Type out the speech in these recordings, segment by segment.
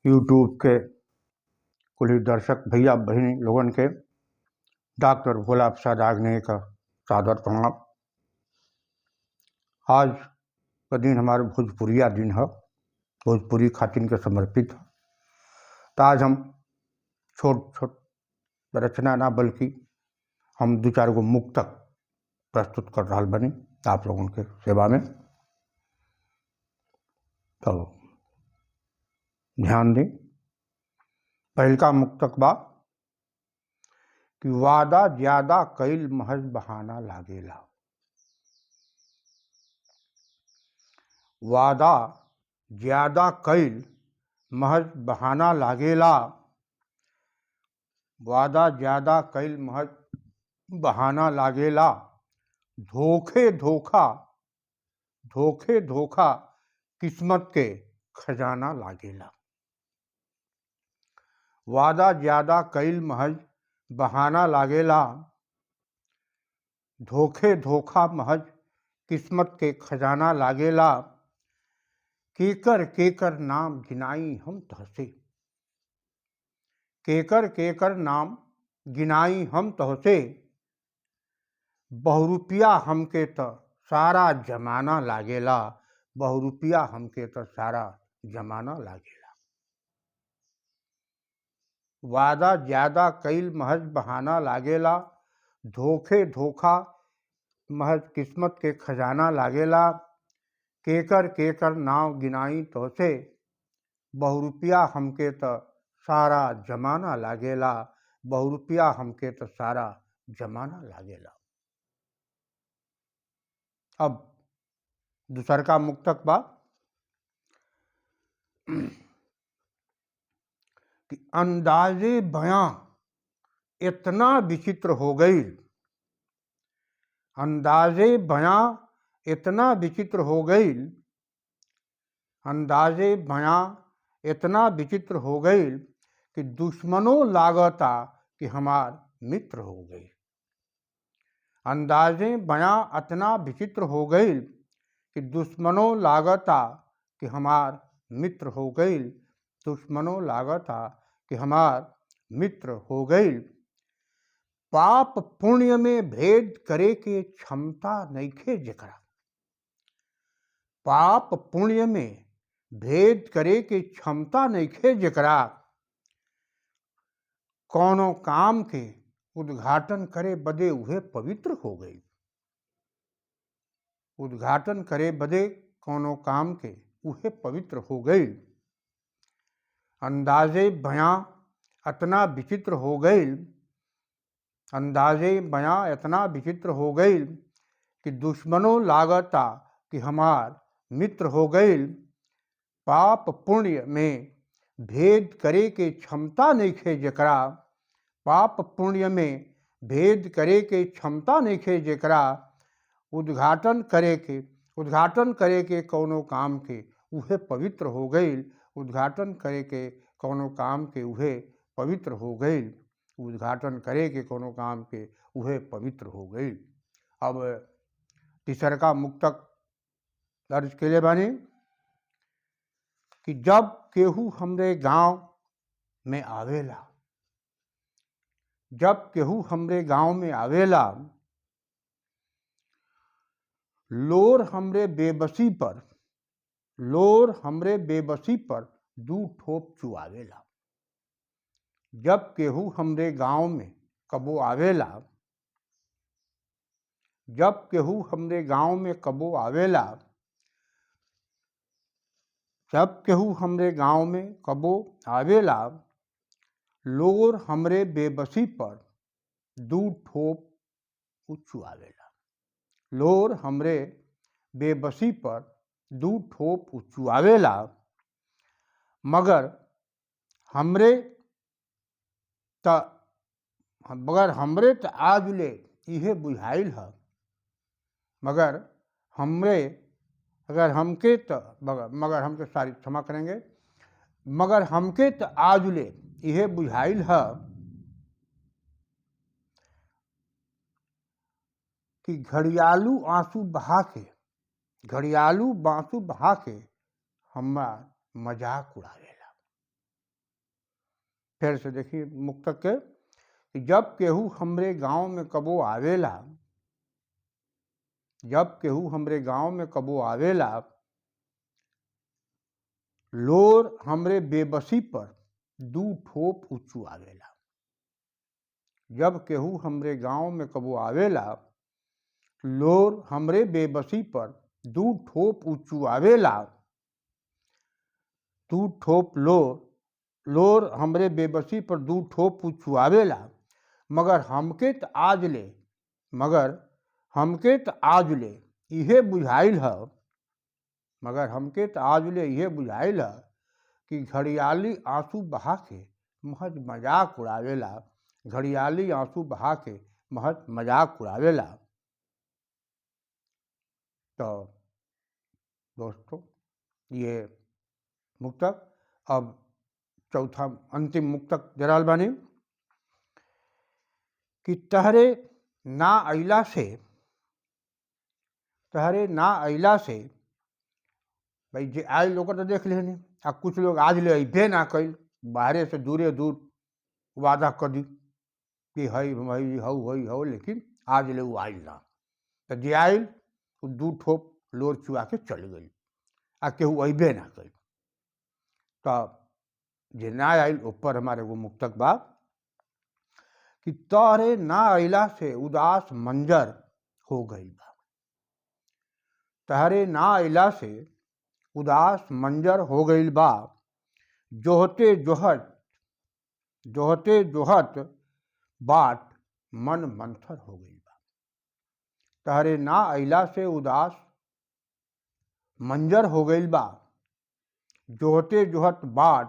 YouTube के कुल दर्शक भैया बहनी लोगन के डॉक्टर भोला प्रसाद आग्नेय का सादर प्रणाम। आज का दिन हमारे भोजपुरिया दिन है, भोजपुरी खातिन के समर्पित है। तो आज हम छोट छोट रचना ना बल्कि हम दो चार गो मुक्तक प्रस्तुत कर रहा बनी आप लोगों के सेवा में। तो ध्यान दें। पहलका मुक्तक बा कि वादा ज्यादा कईल महज बहाना लागेला। वादा ज्यादा कईल महज बहाना लागेला। वादा ज्यादा कईल महज बहाना लागेला। धोखे धोखा किस्मत के खजाना लागेला। वादा ज्यादा कईल महज बहाना लागेला। धोखा महज किस्मत के खजाना लागेला। केकर नाम गिनाई हम तहसे। केकर नाम गिनाई हम तहसे। बहुरुपिया हमके त सारा जमाना लागेला। बहुरुपिया हमके त सारा जमाना लागेला। वादा ज्यादा कईल महज बहाना लागेला। धोखा महज किस्मत के खजाना लागेला। केकर नाव गिनाई तोसे। बहुरुपिया हमके त सारा जमाना लागेला। बहुरुपिया हमके त सारा जमाना लागेला। अब दूसर का मुक्तक बा कि अंदाजे बयां इतना विचित्र हो गई। अंदाजे बयां इतना विचित्र हो गई। अंदाजे बयां इतना विचित्र हो गई कि दुश्मनों लागता कि हमार मित्र हो गई। अंदाजे बयां इतना विचित्र हो गई कि दुश्मनों लागता कि हमार मित्र हो गई। दुश्मनों लागता कि हमार मित्र हो गई। पाप पुण्य में भेद करे के क्षमता नइखे जेकरा। पाप पुण्य में भेद करे के क्षमता नइखे जेकरा। कौनो काम के उद्घाटन करे बदे उहे पवित्र हो गई। उद्घाटन करे बदे कौनो काम के उहे पवित्र हो गई। अंदाजे बयां इतना विचित्र हो गई। अंदाजे बयां इतना विचित्र हो गई कि दुश्मनों लागता कि हमार मित्र हो गई। पाप पुण्य में भेद करे के क्षमता नइखे जेकरा। पाप पुण्य में भेद करे के क्षमता नइखे जेकरा। उद्घाटन करे के कौनो काम के उहे पवित्र हो गई। उद्घाटन करे के कौनो काम के उहे पवित्र हो गई। उद्घाटन करे के कोनो काम के उहे पवित्र हो गई। अब तीसर का मुक्तक दर्ज के लिए बानी कि जब केहू हमरे गांव में आवेला। जब केहू हमरे गांव में आवेला। लोर हमरे बेबसी पर दू ठोप चुआवेला। जब केहू हमरे गांव में कबो आवेला। जब केहू हमरे गांव में कबो आवेला। जब केहू हमरे गांव में कबो आवेला। लोर हमरे बेबसी पर दू ठोप चुआवेला। लोर हमरे बेबसी पर दू ठोप चुआवेला। मगर हमरे त आज ले इहे बुझाइल है। मगर हमके क्षमा करेंगे। मगर हमके त आज ले इहे बुझाइल है कि घड़ियालू आंसू बहा के हमार मजाक उड़ावेला। फिर से देखिए मुक्तक के कि जब केहू हमरे गांव में कबो आवेला, जब केहू हमरे गांव में कबो आवेला, लोर हमरे बेबसी पर दू ठोप ऊंचू आवेला। जब केहू हमरे गांव में कबो आवेला, लोर हमरे बेबसी पर दू ठोप ऊंचू आवेला। दू ठोप लोर हमरे बेबसी पर दू ठोप ऊंचू आवेला। मगर हमके त आज ले इहे बुझाइल है, मगर हमके त आज ले इहे बुझाइल है कि घड़ियाली आंसू बहा के महज मजाक उड़ावेला, घड़ियाली आंसू बहा के महज मजाक उड़ावेला। तो दोस्तों ये मुक्तक अब चौथा अंतिम मुक्तक दे रहल बानी कि तहरे ना अइला से भाई जे आए लोग तो देख लेने, आ कुछ लोग आज ले अबे ना कैल, बाहरे से दूर वादा कर दी कि हई हई हऊ, लेकिन आज ले वो आयल ना। तो जे आयल वो दू ठोप लोर चुआ के चल गई, आ केहू अबे ना कैल। तब जे ना आयल ऊपर हमारे वो मुक्तक बा कि तहरे ना अइला से उदास मंजर हो गई बा। तहरे ना अइला से उदास मंजर हो गई बा। जोहते जोहत बाट मन मंथर हो गई बा। तहरे ना अइला से उदास मंजर हो गई बा। जोहते जोहत बाट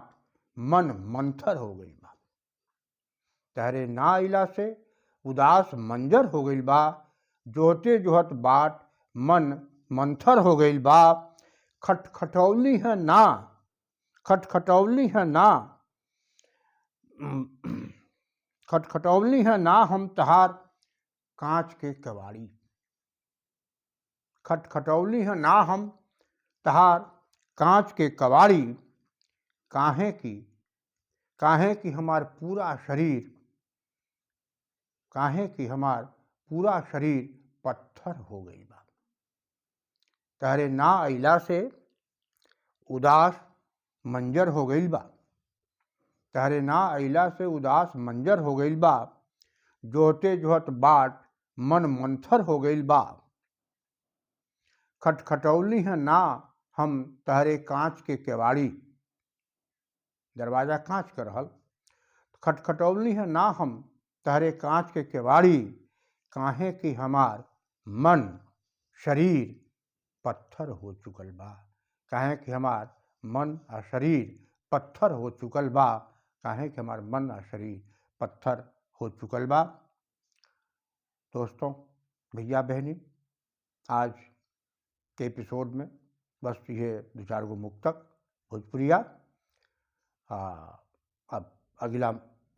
मन मंथर हो गई बा। तहरे ना अइला से उदास मंजर हो गई बा। जोहते जोहत बाट मन मंथर हो गई बा। खटखटौली है ना हम तहार कांच के कवाड़ी। खटखटौली है ना हम तहार कांच के कवाड़ी। काहे कि हमार पूरा शरीर पत्थर हो गई बा। तहरे ना अइला से उदास मंजर हो गई बा। तहरे ना अइला से उदास मंजर हो गई बा। जोहते जोहत बाट मन मंथर हो गई बा। खटखटौली है ना हम तहरे कांच के केवाड़ी। दरवाजा कांच कर रहल। खटखटौली है ना हम तहरे कांच के केवाड़ी। काहे कि हमार मन शरीर पत्थर हो चुकल बा। काहे कि हमार मन और शरीर पत्थर हो चुकल बा। काहे कि हमार मन और शरीर पत्थर हो चुकल बा। दोस्तों, भैया बहनी, आज के एपिसोड में बस ये दो चार गो मुक्तक भोजपुरिया। अब अगला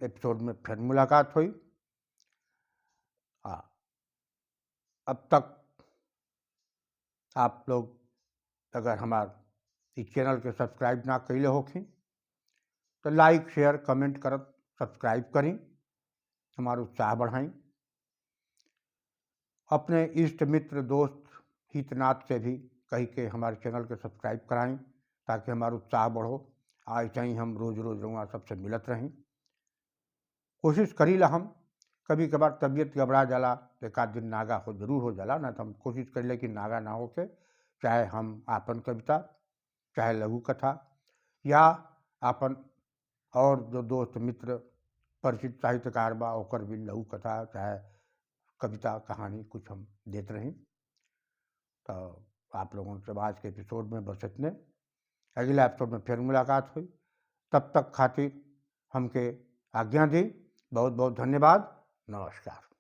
एपिसोड में फिर मुलाकात हुई। अब तक आप लोग अगर हमारे इस चैनल के सब्सक्राइब ना कैले होखिन तो लाइक शेयर कमेंट करत सब्सक्राइब करें, हमारा उत्साह बढ़ाएं। अपने इष्ट मित्र दोस्त हितनाथ से भी कही के हमारे चैनल के सब्सक्राइब कराएं ताकि हमारा उत्साह बढ़ो। ऐसे ही हम रोज़ रहूँगा सबसे मिलत रहें। कोशिश करी ला हम कभी कभार तबीयत घबरा जाला तो एक आध दिन नागा हो जरूर हो जाला, ना तो हम कोशिश कर ले कि नागा ना हो के, चाहे हम आपन कविता, चाहे लघु कथा, या आपन और जो दोस्त मित्र परिचित साहित्यकार बा ओकर भी लघु कथा चाहे कविता कहानी कुछ हम देते रहें। तो आप लोगों से आज के एपिसोड में बस इतने। अगला एपिसोड में फिर मुलाकात हुई। तब तक खातिर हमके आज्ञा दी। बहुत बहुत धन्यवाद। नमस्कार।